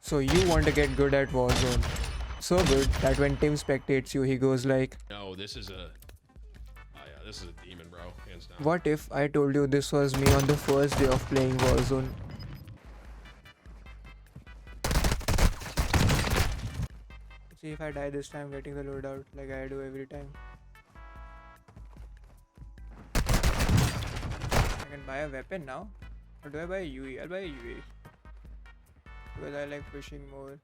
So you want to get good at Warzone. So good that when Tim spectates you, he goes like, No, this is a... Oh yeah, this is a demon, bro. Hands down. what if I told you this was me on the first day of playing Warzone? See if I die this time getting the loadout like I do every time. I can buy a weapon now? Or do I buy a UE? I'll buy a UE. Because I like pushing more.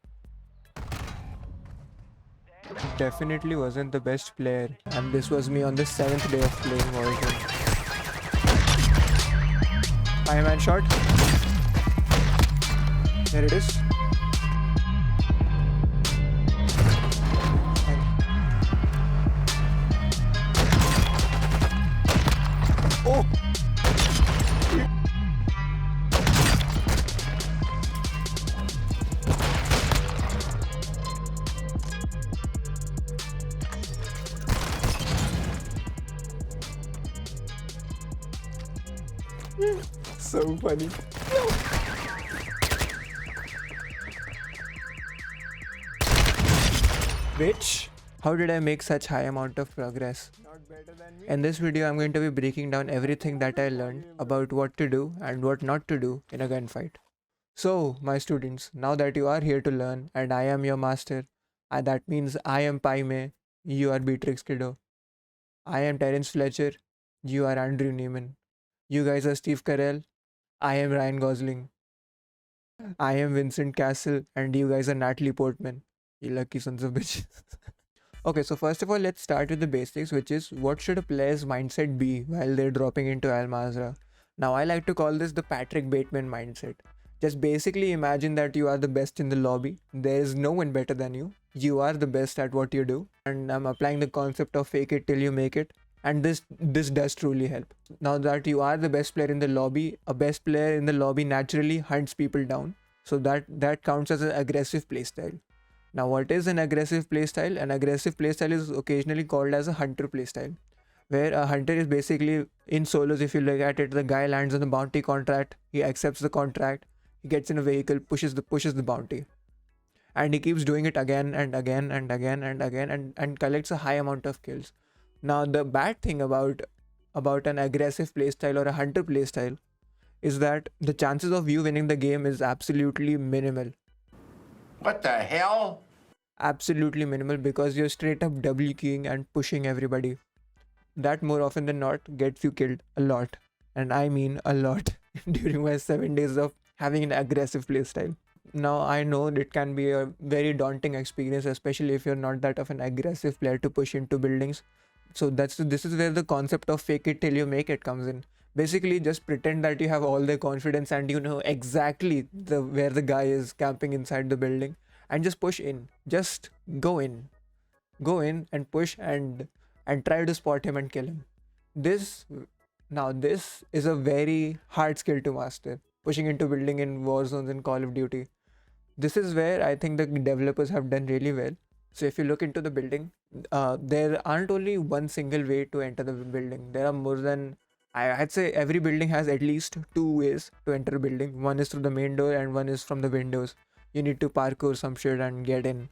Definitely wasn't the best player, and this was me on the 7th day of playing Warzone. Iron Man shot. There it is. Oh! So funny. Bitch, how did I make such high amount of progress? In this video, I'm going to be breaking down everything that I learned about what to do and what not to do in a gunfight. So, my students, now that you are here to learn and I am your master, and that means I am Paime, you are Beatrix Kiddo. I am Terence Fletcher, you are Andrew Neiman. You guys are Steve Carell, I am Ryan Gosling. I am Vincent Castle, and you guys are Natalie Portman. You lucky sons of bitches. Okay, so first of all, let's start with the basics, which is what should a player's mindset be while they're dropping into Al Mazrah? Now, I like to call this the Patrick Bateman mindset. Just basically imagine that you are the best in the lobby. There is no one better than you. You are the best at what you do. And I'm applying the concept of fake it till you make it. And this does truly help. Now that you are the best player in the lobby, a best player in the lobby naturally hunts people down. So that counts as an aggressive playstyle. Now, what is an aggressive playstyle? An aggressive playstyle is occasionally called as a hunter playstyle, where a hunter is basically in solos. If you look at it, the guy lands on the bounty contract, he accepts the contract, he gets in a vehicle, pushes the bounty, and he keeps doing it again and again and again and again and collects a high amount of kills. Now, the bad thing about an aggressive playstyle or a hunter playstyle is that the chances of you winning the game is absolutely minimal. What the hell? Absolutely minimal, because you're straight up double keying and pushing everybody. That more often than not gets you killed a lot. And I mean a lot during my 7 days of having an aggressive playstyle. Now I know it can be a very daunting experience, especially if you're not that of an aggressive player to push into buildings. So this is where the concept of fake it till you make it comes in. Basically, just pretend that you have all the confidence and you know exactly where the guy is camping inside the building, and just push in. Just go in and push and try to spot him and kill him. This this is a very hard skill to master. Pushing into building in war zones in Call of Duty. This is where I think the developers have done really well. So if you look into the building, there aren't only one single way to enter the building. There are more than, I'd say every building has at least two ways to enter a building. One is through the main door and one is from the windows. You need to parkour some shit and get in.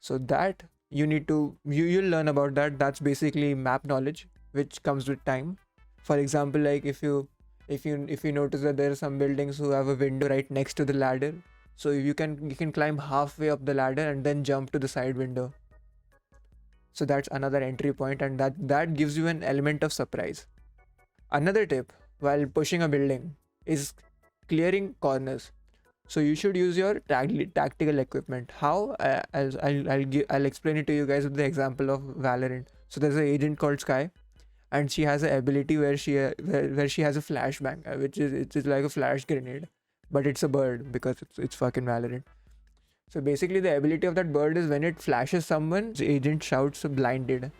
So that you need to, you'll learn about that. That's basically map knowledge, which comes with time. For example, like if you notice that there are some buildings who have a window right next to the ladder, so you can climb halfway up the ladder and then jump to the side window. So that's another entry point, and that gives you an element of surprise. Another tip while pushing a building is clearing corners. So you should use your tactical equipment. How? I'll explain it to you guys with the example of Valorant. So there's an agent called Sky, and she has an ability where she has a flashbang, which is like a flash grenade, but it's a bird because it's fucking Valorant. So basically, the ability of that bird is when it flashes someone, the agent shouts blinded.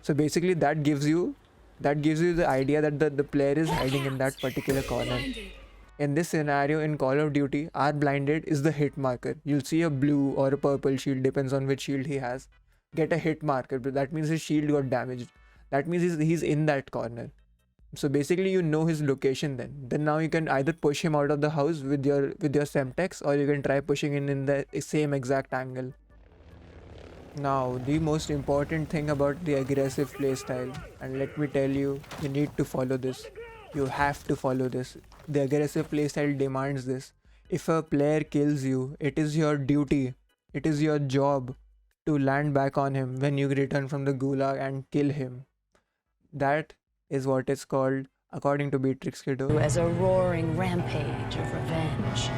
So basically, that gives you the idea that the player is hiding in that particular corner. In this scenario in Call of Duty, our blinded is the hit marker. You'll see a blue or a purple shield, depends on which shield he has. Get a hit marker, but that means his shield got damaged. That means he's in that corner. So basically you know his location then now you can either push him out of the house with your semtex, or you can try pushing in the same exact angle. Now the most important thing about the aggressive playstyle, and let me tell you, you need to follow this. You have to follow this. The aggressive playstyle demands this. If a player kills you, it is your duty, it is your job to land back on him when you return from the gulag and kill him. That is what is called, according to Beatrix Kiddo, as a roaring rampage of revenge.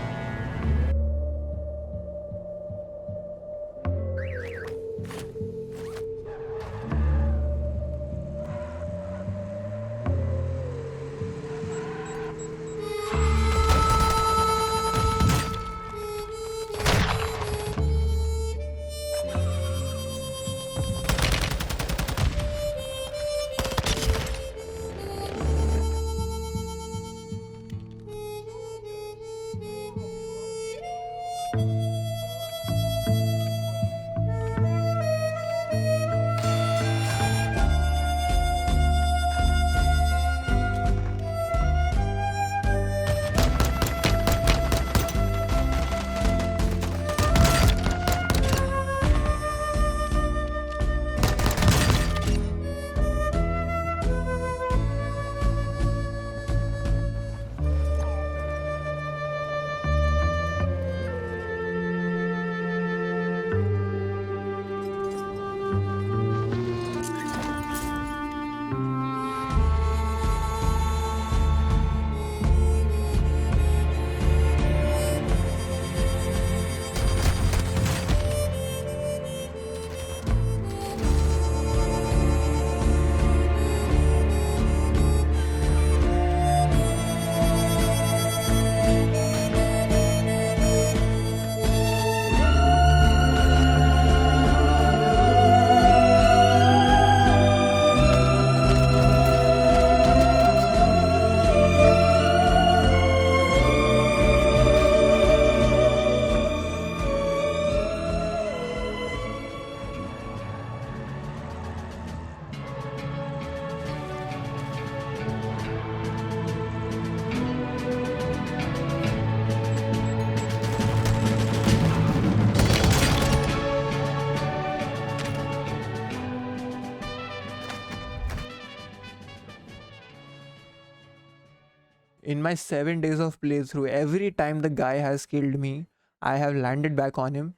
in my 7 days of playthrough, every time the guy has killed me, I have landed back on him.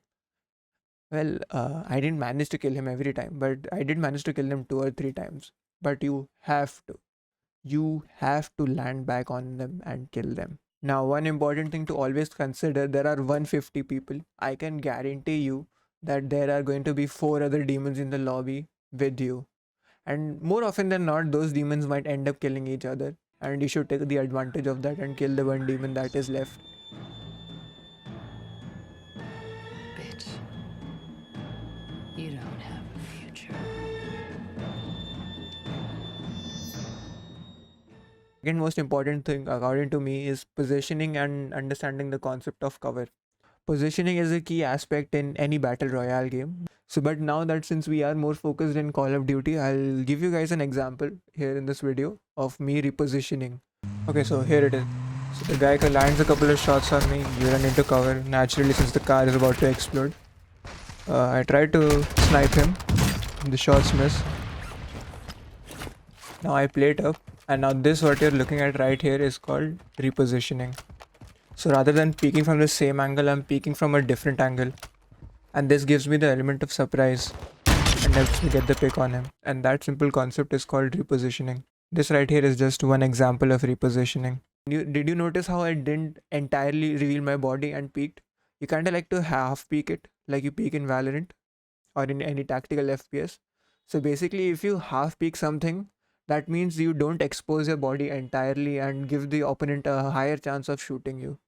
Well, I didn't manage to kill him every time, but I did manage to kill him 2 or 3 times. But you have to land back on them and kill them. Now, one important thing to always consider, there are 150 people. I can guarantee you that there are going to be 4 other demons in the lobby with you. And more often than not, those demons might end up killing each other. And you should take the advantage of that and kill the one demon that is left. Bitch, you don't have a future. Second most important thing, according to me, is positioning and understanding the concept of cover. Positioning is a key aspect in any battle royale game. So, but now that since we are more focused in Call of Duty, I'll give you guys an example here in this video of me repositioning. Okay, so here it is. So the guy lands a couple of shots on me, you run into cover, naturally since the car is about to explode. I tried to snipe him, the shots miss. Now I play it up, and now this what you're looking at right here is called repositioning. So rather than peeking from the same angle, I'm peeking from a different angle. And this gives me the element of surprise and helps me get the pick on him. And that simple concept is called repositioning. This right here is just one example of repositioning. Did you notice how I didn't entirely reveal my body and peeked? You kind of like to half peek it, like you peek in Valorant or in any tactical FPS. So basically, if you half peek something, that means you don't expose your body entirely and give the opponent a higher chance of shooting you.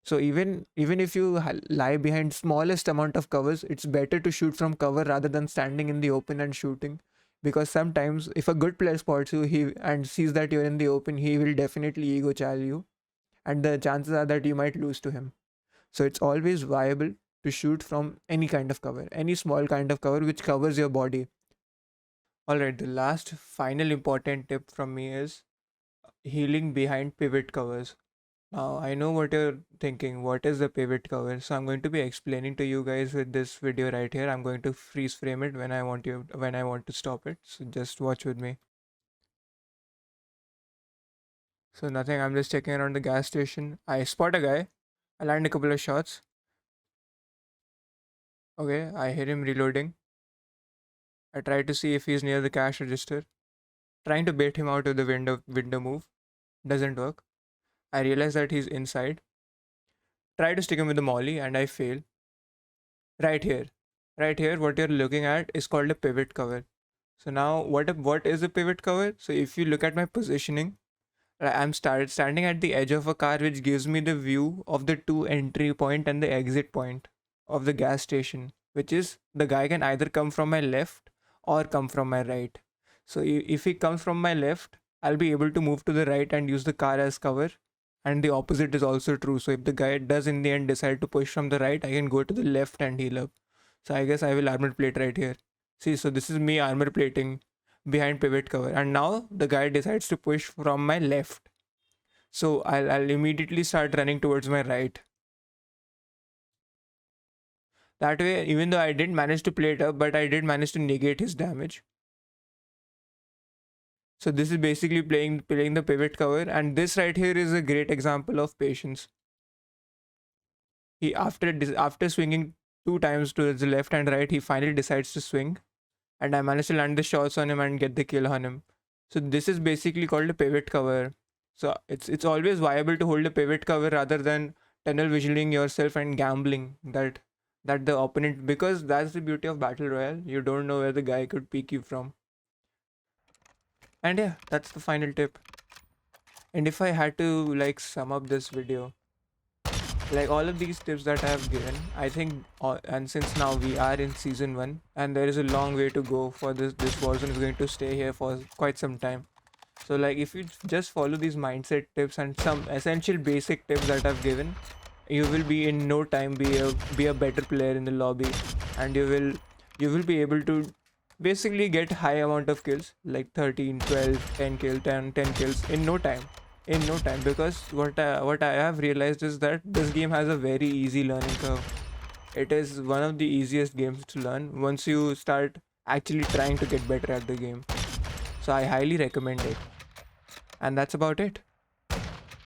So even if you lie behind smallest amount of covers, it's better to shoot from cover rather than standing in the open and shooting. Because sometimes if a good player spots you he and sees that you're in the open, he will definitely ego chal you, and the chances are that you might lose to him. So it's always viable to shoot from any kind of cover, any small kind of cover which covers your body. Alright, the last final important tip from me is healing behind pivot covers. Now, I know what you're thinking. What is the pivot cover? So I'm going to be explaining to you guys with this video right here. I'm going to freeze frame it when I want to stop it. So just watch with me. So nothing, I'm just checking around the gas station. I spot a guy. I land a couple of shots. Okay, I hear him reloading. I try to see if he's near the cash register. Trying to bait him out of the window move. Doesn't work. I realize that he's inside. Try to stick him with the molly and I fail. Right here. Right here, what you're looking at is called a pivot cover. So now what is a pivot cover? So if you look at my positioning, I'm standing at the edge of a car which gives me the view of the two entry point and the exit point of the gas station, which is the guy can either come from my left or come from my right. So if he comes from my left, I'll be able to move to the right and use the car as cover. And the opposite is also true. So if the guy does in the end decide to push from the right, I can go to the left and heal up. So I guess I will armor plate right here. See, so this is me armor plating behind pivot cover. And now the guy decides to push from my left. So I'll immediately start running towards my right. That way, even though I didn't manage to play it up, but I did manage to negate his damage. So this is basically playing the pivot cover, and this right here is a great example of patience. He after swinging two times to the left and right, he finally decides to swing, and I managed to land the shots on him and get the kill on him. So this is basically called a pivot cover. So it's always viable to hold a pivot cover rather than tunnel visioning yourself and gambling that the opponent, because that's the beauty of battle royale. You don't know where the guy could peek you from. And yeah, that's the final tip. And if I had to like sum up this video, like all of these tips that I have given, I think, and since now we are in season 1 and there is a long way to go for this Warzone is going to stay here for quite some time. So like if you just follow these mindset tips and some essential basic tips that I've given, you will be in no time be a better player in the lobby, and you will be able to basically get high amount of kills like 13, 12, 10 kill, 10 kills in no time. In no time, because what I have realized is that this game has a very easy learning curve. It is one of the easiest games to learn once you start actually trying to get better at the game. So I highly recommend it. And that's about it.